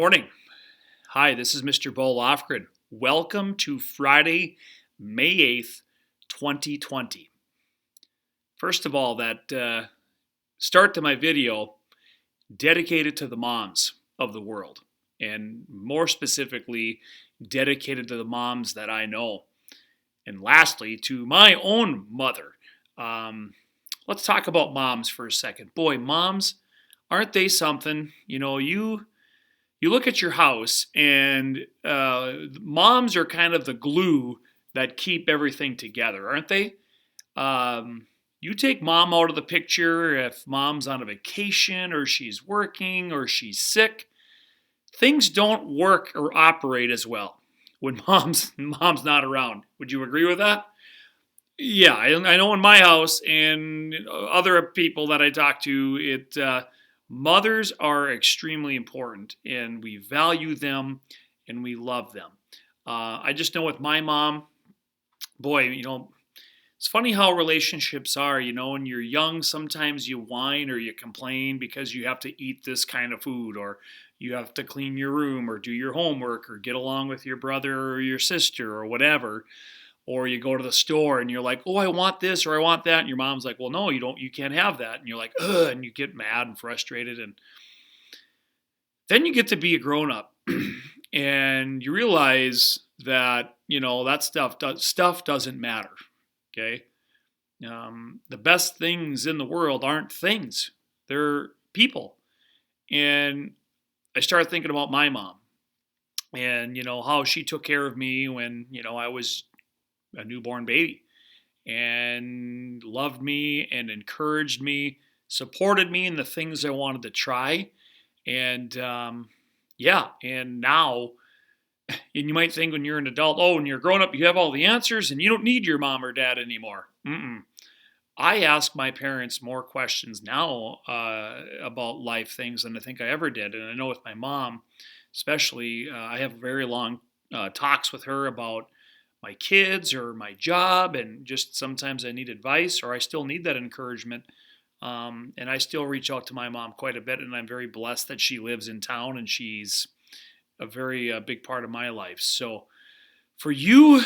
morning. Hi, this is Mr. Bo Lofgren. Welcome to Friday, May 8th, 2020. First of all, that start to my video dedicated to the moms of the world, and more specifically, dedicated to the moms that I know. And lastly, to my own mother. Let's talk about moms for a second. Boy, moms, aren't they something? You look at your house, and moms are kind of the glue that keep everything together, aren't they? You take mom out of the picture if mom's on a vacation or she's working or she's sick. Things don't work or operate as well when mom's not around. Would you agree with that? Yeah, I know in my house and other people that I talk to, mothers are extremely important, and we value them and we love them. I just know with my mom, boy, it's funny how relationships are. When you're young, sometimes you whine or you complain because you have to eat this kind of food, or you have to clean your room or do your homework or get along with your brother or your sister or whatever. Or you go to the store and you're like, oh, I want this or I want that. And your mom's like, well, no, you can't have that. And you're like, ugh, and you get mad and frustrated. And then you get to be a grown up and you realize that, that stuff doesn't matter. Okay. The best things in the world aren't things. They're people. And I started thinking about my mom and, how she took care of me when, I was a newborn baby, and loved me and encouraged me, supported me in the things I wanted to try. And and now, and you might think when you're an adult, oh, when you're grown up, you have all the answers and you don't need your mom or dad anymore. I ask my parents more questions now about life things than I think I ever did. And I know with my mom, especially, I have very long talks with her about my kids or my job, and just sometimes I need advice or I still need that encouragement. And I still reach out to my mom quite a bit, and I'm very blessed that she lives in town and she's a very big part of my life. So for you,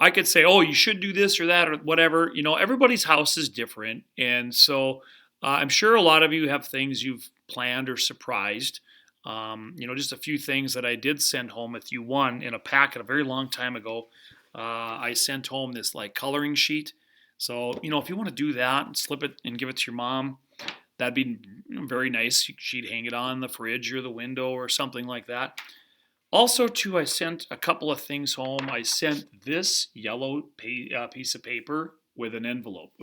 I could say, oh, you should do this or that or whatever. Everybody's house is different. And so I'm sure a lot of you have things you've planned or surprised. Just a few things that I did send home with you. One, in a packet a very long time ago, I sent home this like coloring sheet. So, if you want to do that and slip it and give it to your mom, that'd be very nice. She'd hang it on the fridge or the window or something like that. Also, too, I sent a couple of things home. I sent this yellow piece of paper with an envelope.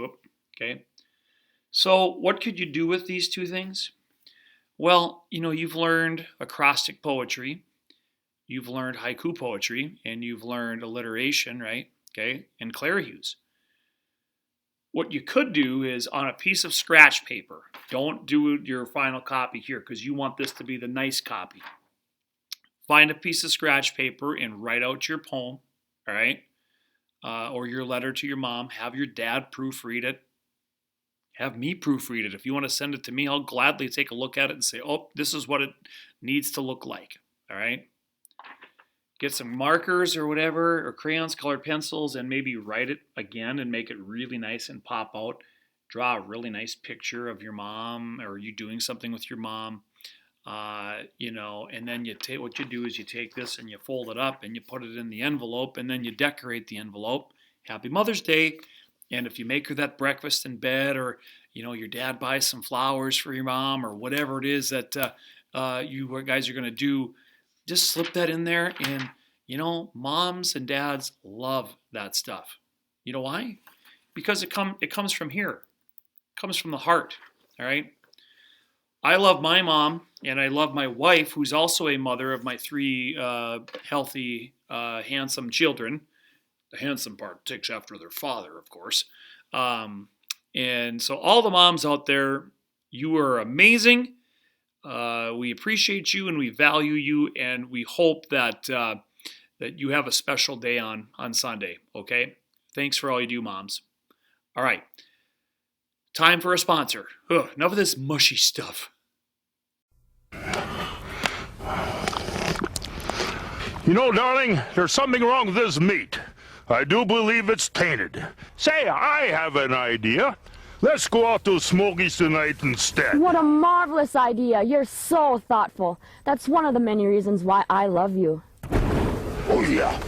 Okay. So what could you do with these two things? Well, you've learned acrostic poetry, you've learned haiku poetry, and you've learned alliteration, right? Okay, and clairhues. What you could do is on a piece of scratch paper, don't do your final copy here because you want this to be the nice copy. Find a piece of scratch paper and write out your poem, all right? Or your letter to your mom. Have your dad proofread it. Have me proofread it. If you want to send it to me, I'll gladly take a look at it and say, oh, this is what it needs to look like. All right. Get some markers or whatever, or crayons, colored pencils, and maybe write it again and make it really nice and pop out. Draw a really nice picture of your mom or you doing something with your mom. And then what you do is you take this and you fold it up and you put it in the envelope, and then you decorate the envelope. Happy Mother's Day. And if you make her that breakfast in bed, or your dad buys some flowers for your mom, or whatever it is that you guys are going to do, just slip that in there. And moms and dads love that stuff. You know why? Because it comes from here. It comes from the heart. All right. I love my mom, and I love my wife, who's also a mother of my three healthy, handsome children. The handsome part takes after their father, of course. And so all the moms out there, you are amazing. We appreciate you and we value you, and we hope that that you have a special day on Sunday, okay? Thanks for all you do, moms. All right. Time for a sponsor. Enough of this mushy stuff. You know, darling, there's something wrong with this meat. I do believe it's tainted. Say, I have an idea. Let's go out to Smokey's tonight instead. What a marvelous idea. You're so thoughtful. That's one of the many reasons why I love you. Oh, yeah.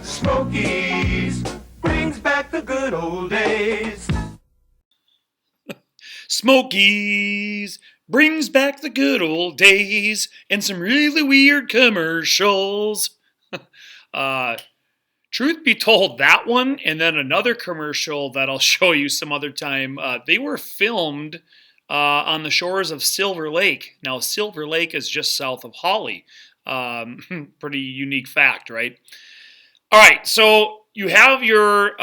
Smokey's brings back the good old days. Smokey's brings back the good old days and some really weird commercials. Truth be told, that one and then another commercial that I'll show you some other time, they were filmed on the shores of Silver Lake. Now, Silver Lake is just south of Holly. Pretty unique fact, right? All right, so you have your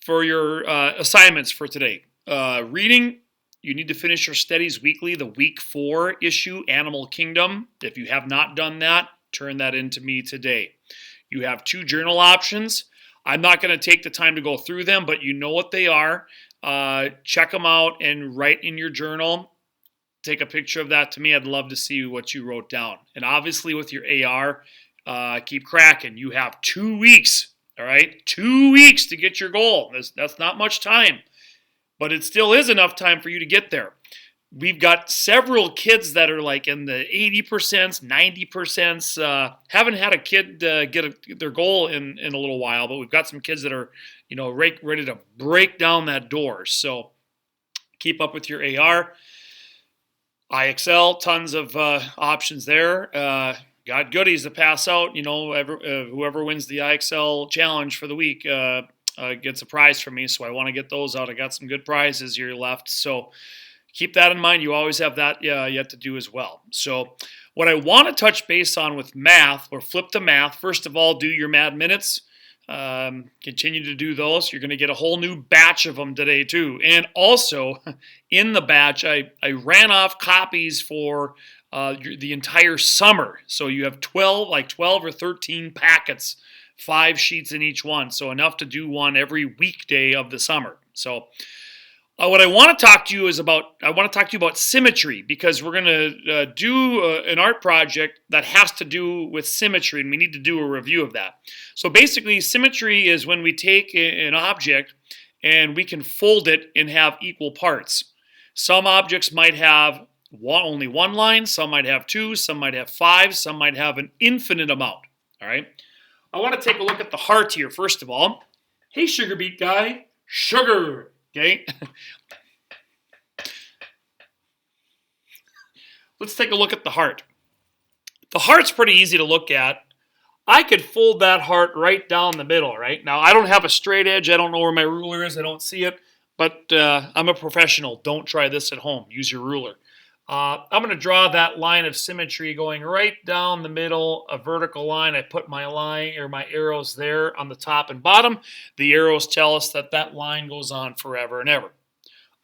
assignments for today. Reading, you need to finish your studies weekly, the week 4 issue, Animal Kingdom. If you have not done that, turn that into me today. You have 2 journal options. I'm not going to take the time to go through them, but you know what they are. Check them out and write in your journal. Take a picture of that to me. I'd love to see what you wrote down. And obviously with your AR, keep cracking. You have 2 weeks, all right? 2 weeks to get your goal. That's not much time, but it still is enough time for you to get there. We've got several kids that are like in the 80%, 90%. Haven't had a kid get their goal in a little while, but we've got some kids that are, ready to break down that door. So keep up with your AR. IXL, tons of options there. Got goodies to pass out. Whoever wins the IXL challenge for the week gets a prize from me. So I want to get those out. I got some good prizes here left. So keep that in mind. You always have that yet to do as well. So what I want to touch base on with math, or flip to math, first of all, do your Mad Minutes. Continue to do those. You're going to get a whole new batch of them today too. And also, in the batch, I ran off copies for the entire summer. So you have 12 or 13 packets, 5 sheets in each one. So enough to do one every weekday of the summer. So what I want to talk to you about symmetry, because we're going to do an art project that has to do with symmetry, and we need to do a review of that. So basically, symmetry is when we take an object and we can fold it and have equal parts. Some objects might have only one line, some might have 2, some might have 5, some might have an infinite amount. All right. I want to take a look at the heart here, first of all. Hey, sugar beet guy. Sugar. Okay. Let's take a look at the heart. The heart's pretty easy to look at. I could fold that heart right down the middle, right? Now, I don't have a straight edge. I don't know where my ruler is. I don't see it. But I'm a professional. Don't try this at home. Use your ruler. I'm going to draw that line of symmetry going right down the middle, a vertical line. I put my line or my arrows there on the top and bottom. The arrows tell us that that line goes on forever and ever.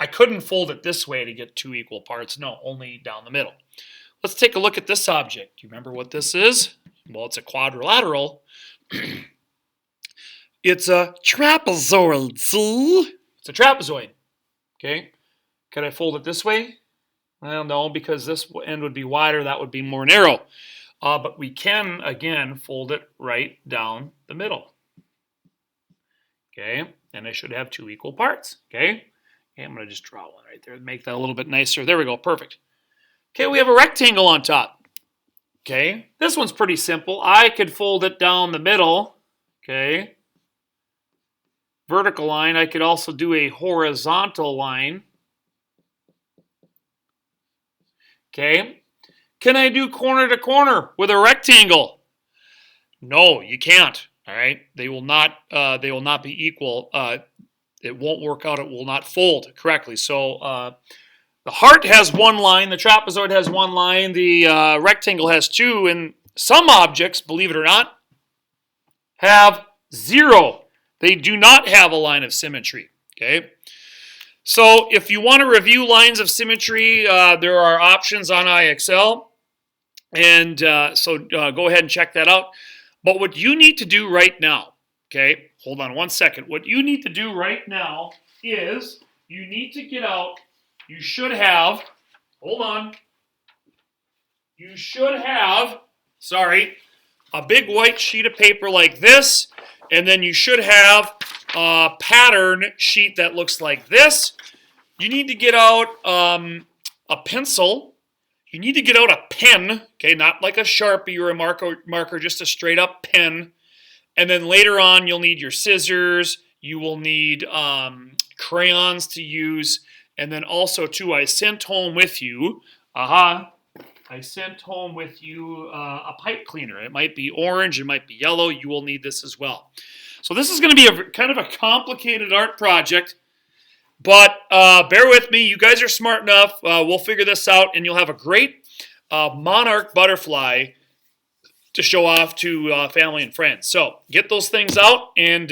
I couldn't fold it this way to get 2 equal parts. No, only down the middle. Let's take a look at this object. Do you remember what this is? Well, it's a quadrilateral. It's a trapezoid. See? It's a trapezoid. Okay. Could I fold it this way? Well, no, because this end would be wider, that would be more narrow. But we can, again, fold it right down the middle. Okay, and I should have 2 equal parts. Okay, I'm going to just draw one right there, make that a little bit nicer. There we go, perfect. Okay, we have a rectangle on top. Okay, this one's pretty simple. I could fold it down the middle. Okay, vertical line. I could also do a horizontal line. Okay, can I do corner to corner with a rectangle? No, you can't. All right, they will not be equal. It won't work out. It will not fold correctly. So the heart has 1 line, the trapezoid has 1 line, the rectangle has 2, and some objects, believe it or not, have 0. They do not have a line of symmetry. Okay. So if you want to review lines of symmetry, there are options on IXL, and so go ahead and check that out. But what you need to do right now, okay, hold on one second. What you need to do right now is you need to get out, you should have hold on. You should have, a big white sheet of paper like this, and then you should have a pattern sheet that looks like this. You need to get out a pencil. You need to get out a pen, okay, not like a Sharpie or a marker, just a straight up pen. And then later on, you'll need your scissors. You will need crayons to use. And then also, too, I sent home with you, a pipe cleaner. It might be orange, it might be yellow. You will need this as well. So this is going to be a kind of a complicated art project. But bear with me. You guys are smart enough. We'll figure this out, and you'll have a great monarch butterfly to show off to family and friends. So get those things out, and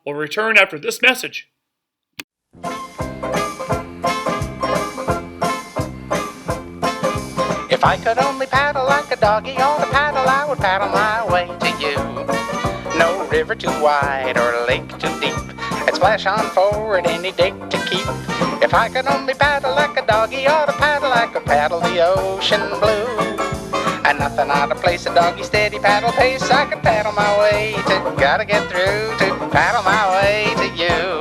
we'll return after this message. If I could only paddle like a doggy on a paddle, I would paddle my way to you. No river too wide or lake too deep, I'd splash on forward any day to keep. If I could only paddle like a doggy ought to paddle, I could paddle the ocean blue. And nothing out of place, a doggy steady paddle pace, I could paddle my way to, gotta get through to paddle my way to you.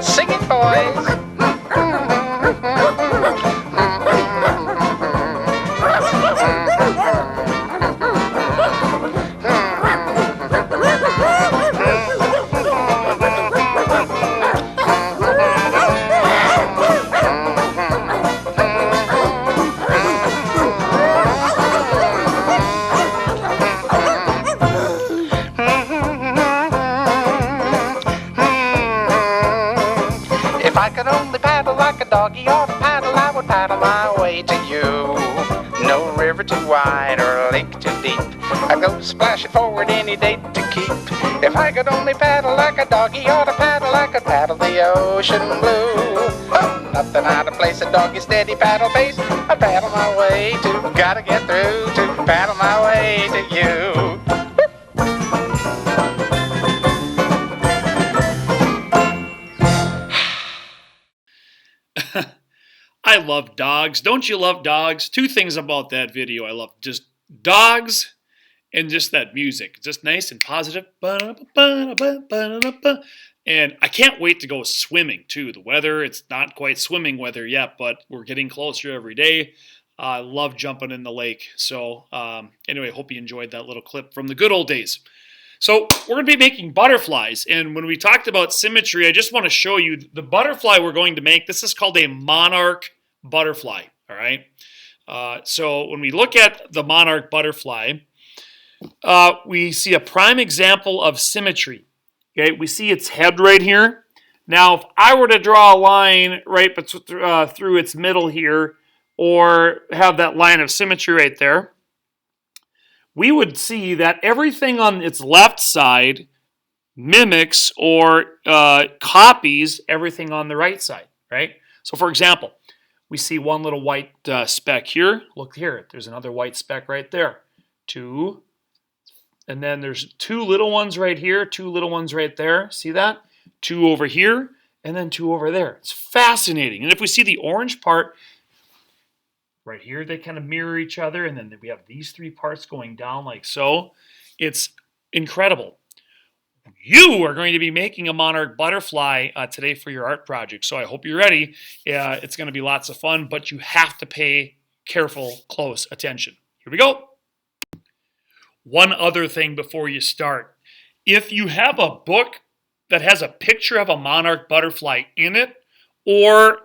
Sing it, boys. Doggy ought to paddle, I would paddle my way to you. No river too wide or a lake too deep, I'd go splashing forward any day to keep. If I could only paddle like a doggy ought to paddle, I could paddle the ocean blue. Oh, nothing out of place, a doggy steady paddle pace, I paddle my way to, gotta get through to paddle my way to you. I love dogs. Don't you love dogs? Two things about that video I love. Just dogs and just that music. Just nice and positive. And I can't wait to go swimming, too. The weather, it's not quite swimming weather yet, but we're getting closer every day. I love jumping in the lake. So anyway, hope you enjoyed that little clip from the good old days. So we're going to be making butterflies, and when we talked about symmetry, I just want to show you the butterfly we're going to make. This is called a monarch butterfly, all right? So when we look at the monarch butterfly, we see a prime example of symmetry, okay? We see its head right here. Now, if I were to draw a line right through its middle here, or have that line of symmetry right there, we would see that everything on its left side mimics or copies everything on the right side, right? So for example, we see one little white speck here. Look here, there's another white speck right there. Two, and then there's two little ones right here, two little ones right there. See that? Two over here, and then two over there. It's fascinating. And if we see the orange part, right here, they kind of mirror each other, and then we have these three parts going down like so. It's incredible. You are going to be making a monarch butterfly today for your art project, so I hope you're ready. It's going to be lots of fun, but you have to pay careful, close attention. Here we go. One other thing before you start. If you have a book that has a picture of a monarch butterfly in it, or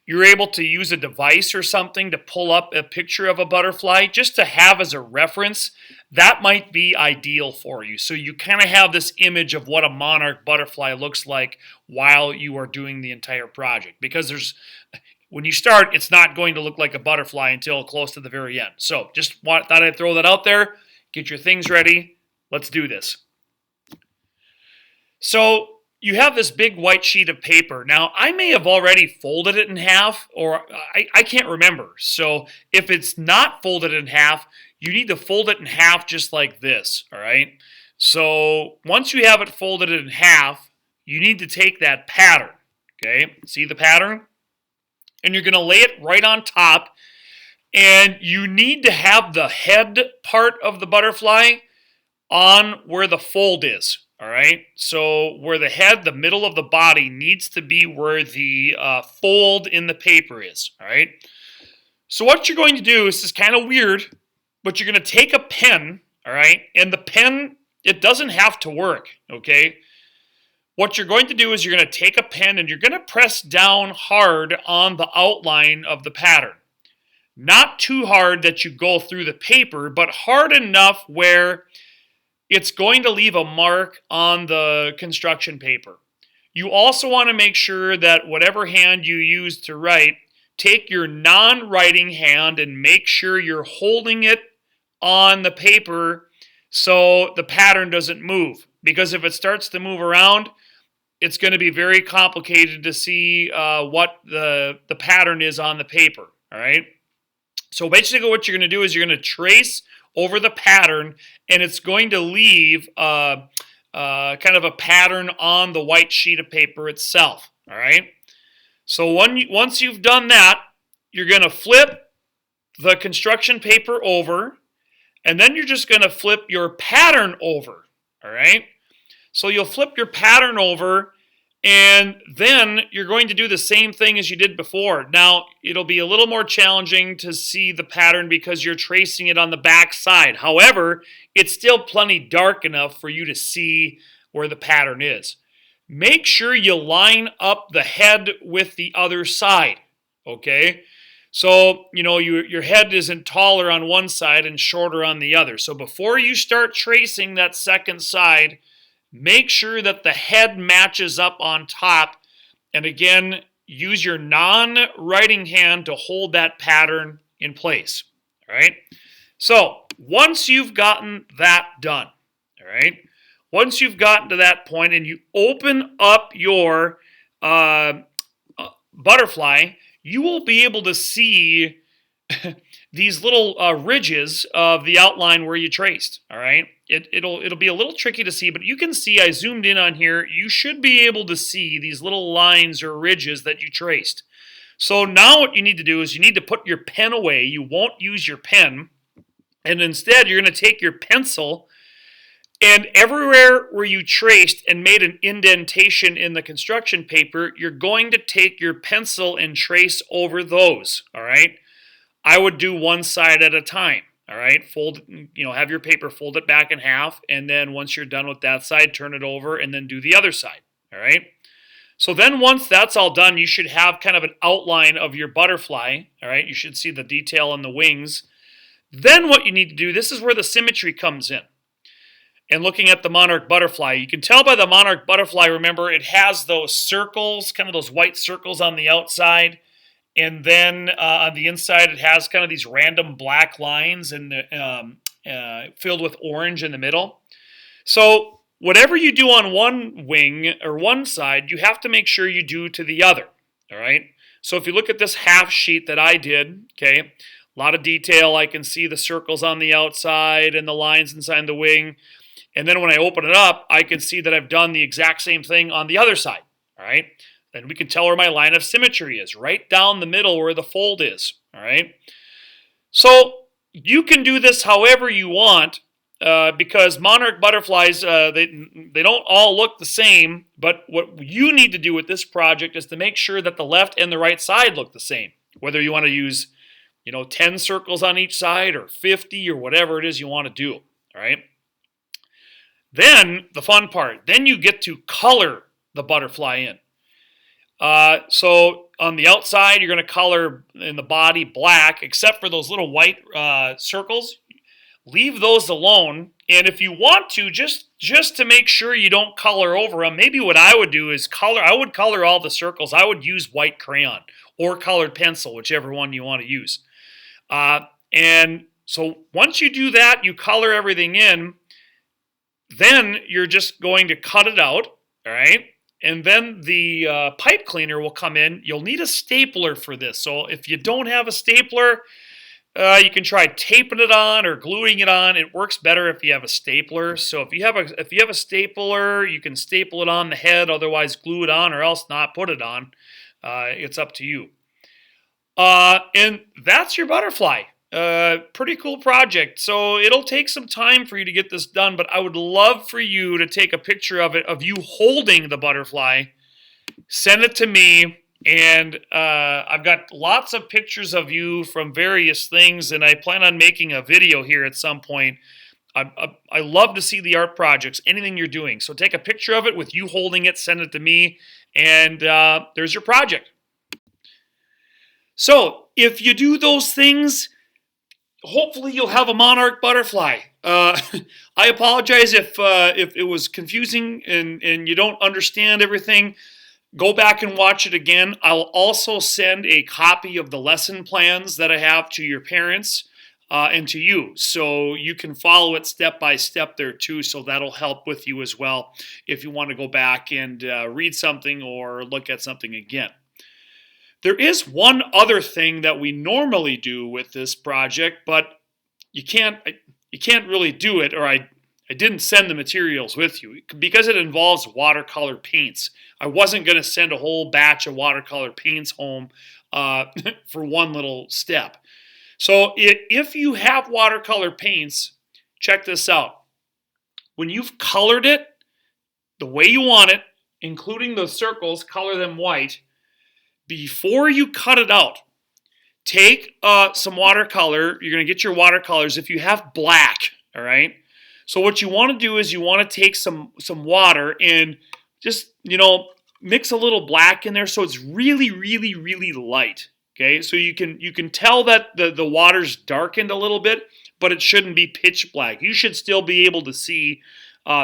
you're able to use a device or something to pull up a picture of a butterfly just to have as a reference, that might be ideal for you. So you kind of have this image of what a monarch butterfly looks like while you are doing the entire project. Because when you start, it's not going to look like a butterfly until close to the very end. So just thought I'd throw that out there. Get your things ready. Let's do this. So you have this big white sheet of paper. Now, I may have already folded it in half, or I can't remember. So if it's not folded in half, you need to fold it in half just like this, all right? So once you have it folded in half, you need to take that pattern, okay? See the pattern? And you're going to lay it right on top, and you need to have the head part of the butterfly on where the fold is, all right? So where the head, the middle of the body, needs to be where the fold in the paper is, all right? So what you're going to do, this is kind of weird, but you're going to take a pen, all right? And the pen, it doesn't have to work, okay? What you're going to do is you're going to take a pen and you're going to press down hard on the outline of the pattern. Not too hard that you go through the paper, but hard enough where it's going to leave a mark on the construction paper. You also want to make sure that whatever hand you use to write, take your non-writing hand and make sure you're holding it on the paper so the pattern doesn't move. Because if it starts to move around, it's going to be very complicated to see what the pattern is on the paper, all right? So basically what you're going to do is you're going to trace over the pattern, and it's going to leave kind of a pattern on the white sheet of paper itself, all right? So once you've done that, you're going to flip the construction paper over, and then you're just going to flip your pattern over, all right? So you'll flip your pattern over, and then you're going to do the same thing as you did before. Now, it'll be a little more challenging to see the pattern because you're tracing it on the back side. However, it's still plenty dark enough for you to see where the pattern is. Make sure you line up the head with the other side, okay? So, you know, your head isn't taller on one side and shorter on the other. So before you start tracing that second side, make sure that the head matches up on top. And again, use your non-writing hand to hold that pattern in place. All right? So once you've gotten that done, all right? Once you've gotten to that point and you open up your butterfly, you will be able to see these little ridges of the outline where you traced, all right? It'll be a little tricky to see, but you can see, I zoomed in on here, you should be able to see these little lines or ridges that you traced. So now what you need to do is you need to put your pen away. You won't use your pen, and instead you're going to take your pencil, and everywhere where you traced and made an indentation in the construction paper, you're going to take your pencil and trace over those, all right? I would do one side at a time, all right? Fold, have your paper, fold it back in half, and then once you're done with that side, turn it over, and then do the other side, all right? So then once that's all done, you should have kind of an outline of your butterfly, all right? You should see the detail on the wings. Then what you need to do, this is where the symmetry comes in. And looking at the monarch butterfly, you can tell by the monarch butterfly, remember, it has those circles, kind of those white circles on the outside. And then on the inside, it has kind of these random black lines and filled with orange in the middle. So whatever you do on one wing or one side, you have to make sure you do to the other, all right? So if you look at this half sheet that I did, okay, a lot of detail. I can see the circles on the outside and the lines inside the wing. And then when I open it up, I can see that I've done the exact same thing on the other side, all right? Then we can tell where my line of symmetry is, right down the middle where the fold is, all right? So you can do this however you want because monarch butterflies, they don't all look the same, but what you need to do with this project is to make sure that the left and the right side look the same, whether you want to use 10 circles on each side or 50 or whatever it is you want to do, all right? Then, the fun part, then you get to color the butterfly in. So on the outside, you're going to color in the body black, except for those little white circles. Leave those alone. And if you want to, just to make sure you don't color over them, maybe what I would do is I would color all the circles. I would use white crayon or colored pencil, whichever one you want to use. And so once you do that, you color everything in, then you're just going to cut it out, all right? And then the pipe cleaner will come in. You'll need a stapler for this. So if you don't have a stapler, You can try taping it on or gluing it on. It works better if you have a stapler. So if you have a stapler, you can staple it on the head. Otherwise, glue it on, or else not put it on. It's up to you. And that's your butterfly. Pretty cool project. So it'll take some time for you to get this done, but I would love for you to take a picture of it, of you holding the butterfly. Send it to me. And I've got lots of pictures of you from various things, and I plan on making a video here at some point. I love to see the art projects, anything you're doing. So take a picture of it with you holding it, send it to me, and there's your project. So if you do those things, hopefully you'll have a monarch butterfly. I apologize if it was confusing and you don't understand everything. Go back and watch it again. I'll also send a copy of the lesson plans that I have to your parents and to you. So you can follow it step by step there too. So that'll help with you as well if you want to go back and read something or look at something again. There is one other thing that we normally do with this project, but you can't really do it, or I didn't send the materials with you because it involves watercolor paints. I wasn't going to send a whole batch of watercolor paints home for one little step. So if you have watercolor paints, check this out. When you've colored it the way you want it, including the circles, color them white. Before you cut it out, take some watercolor. You're going to get your watercolors if you have black, all right? So what you want to do is you want to take some water and just, mix a little black in there so it's really, really, really light. Okay, so you can tell that the water's darkened a little bit, but it shouldn't be pitch black. You should still be able to see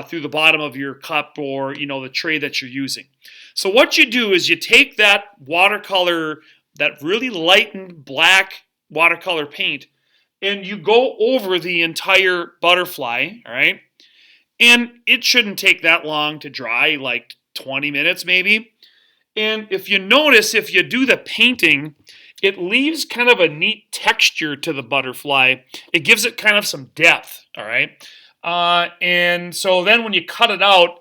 through the bottom of your cup or the tray that you're using. So what you do is you take that watercolor, that really lightened black watercolor paint, and you go over the entire butterfly, all right? And it shouldn't take that long to dry, like 20 minutes maybe. And if you notice, if you do the painting, it leaves kind of a neat texture to the butterfly. It gives it kind of some depth, all right? And so then when you cut it out,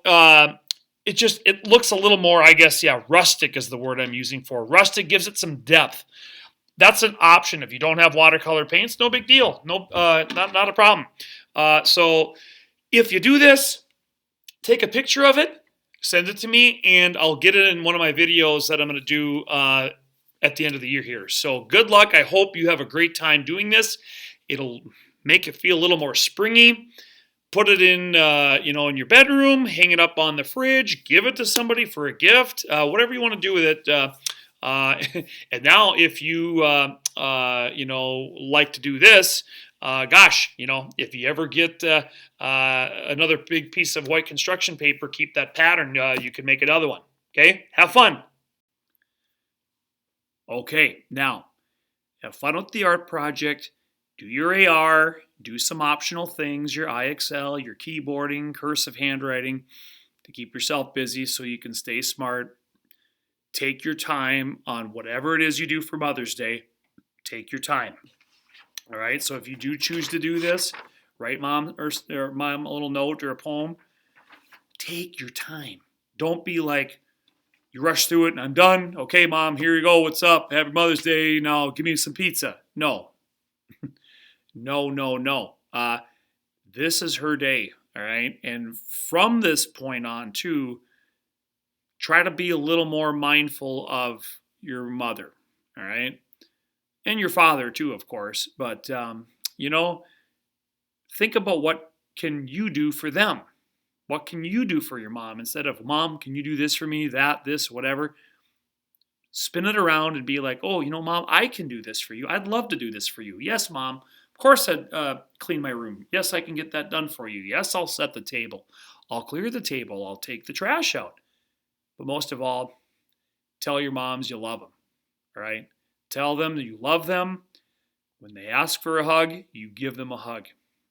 it looks a little more, I guess, rustic is the word I'm using for. Rustic gives it some depth. That's an option. If you don't have watercolor paints, no big deal. No, not a problem. So if you do this, take a picture of it, send it to me, and I'll get it in one of my videos that I'm going to do at the end of the year here. So good luck. I hope you have a great time doing this. It'll make it feel a little more springy. Put it in, in your bedroom, hang it up on the fridge, give it to somebody for a gift, whatever you want to do with it. And now if you, like to do this, if you ever get another big piece of white construction paper, keep that pattern, you can make another one. Okay? Have fun. Okay, now, have fun with the art project. Do your AR, do some optional things, your IXL, your keyboarding, cursive handwriting, to keep yourself busy so you can stay smart. Take your time on whatever it is you do for Mother's Day. Take your time. All right, so if you do choose to do this, write mom or mom a little note or a poem. Take your time. Don't be like, you rush through it and I'm done. Okay, Mom, here you go. What's up? Happy Mother's Day. Now give me some pizza. No. No. This is her day, all right? And from this point on, too, try to be a little more mindful of your mother, all right? And your father, too, of course. But, think about what can you do for them? What can you do for your mom? Instead of, Mom, can you do this for me, that, this, whatever? Spin it around and be like, oh, Mom, I can do this for you. I'd love to do this for you. Yes, Mom. Of course I'd clean my room. Yes, I can get that done for you. Yes, I'll set the table. I'll clear the table. I'll take the trash out. But most of all, tell your moms you love them. All right? Tell them that you love them. When they ask for a hug, you give them a hug.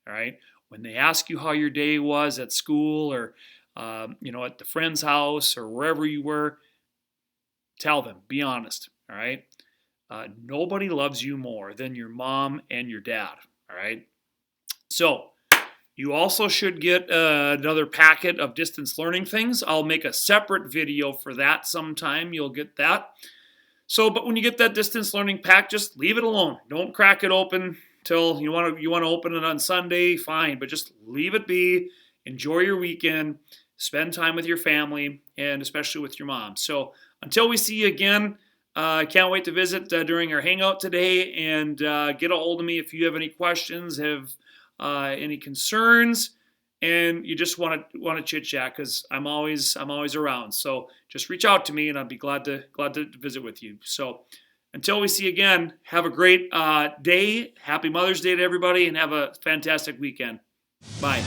All right? When they ask you how your day was at school or, at the friend's house or wherever you were, tell them. Be honest. All right? Nobody loves you more than your mom and your dad, all right? So you also should get another packet of distance learning things. I'll make a separate video for that sometime. You'll get that. So, but when you get that distance learning pack, just leave it alone. Don't crack it open till you want to open it on Sunday, fine, but just leave it be. Enjoy your weekend. Spend time with your family, and especially with your mom. So until we see you again, I can't wait to visit during our hangout today, and get a hold of me if you have any questions, have any concerns, and you just want to chit chat, because I'm always around. So just reach out to me, and I'd be glad to visit with you. So until we see you again, have a great day. Happy Mother's Day to everybody, and have a fantastic weekend. Bye.